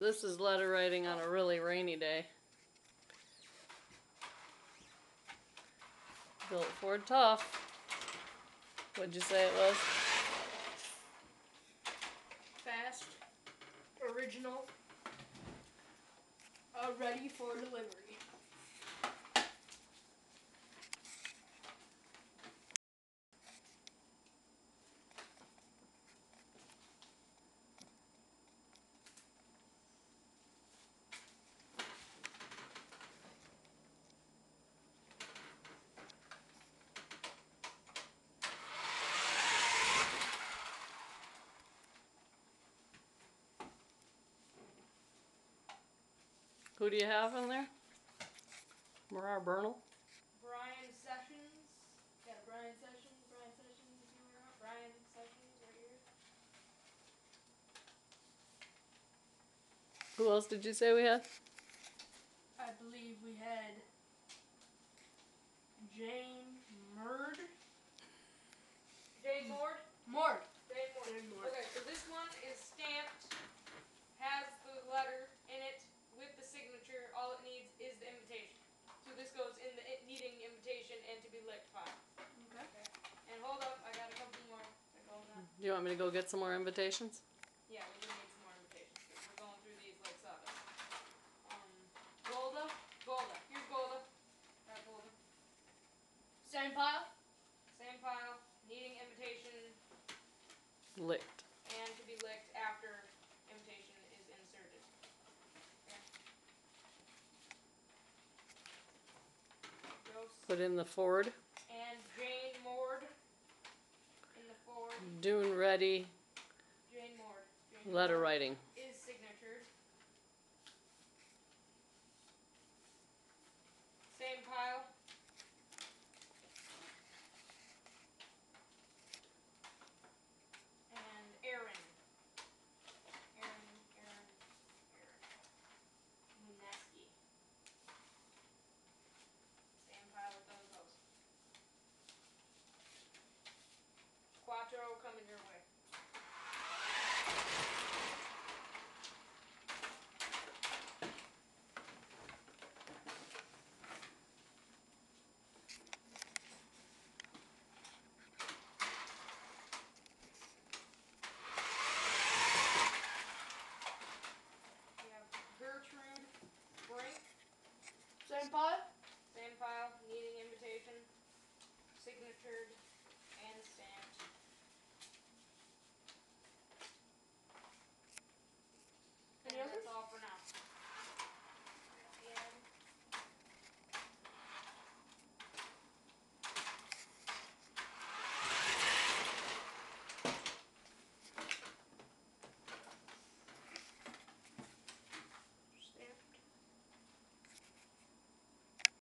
This is letter writing on a really rainy day. Built Ford tough. What'd you say it was? Fast Original Ready for Delivery. Who do you have in there? Marar Bernal? Brian Sessions. Yeah, Brian Sessions. Brian Sessions is who we're on. Brian Sessions right here. Who else did you say we had? I believe we had Jane Mord. Jane Mord? Mord. Jane Mord. Jane Mord. Okay, so this one is stamped, has the letter in it with the signature. All it needs is the invitation. So this goes in the needing invitation and to be licked file. Okay. And hold up, I got a couple more that go with that. Do you want me to go get some more invitations? Yeah, we do need some more invitations because we're going through these like sawdust. Golda. Here's Golda. Got Golda. Same pile? Same pile. Needing invitation Licked. and to be licked after invitation is inserted. Okay. Ghost. Put in the Ford. And Jane Mord in the Ford. Dune ready. Jane Mord. Letter writing. Is signatured. Same pile. And Aaron. Muneski. Same pile with those. Quattro coming your way. We have Gertrude Brink. Same pile? Same file, needing invitation, signatured.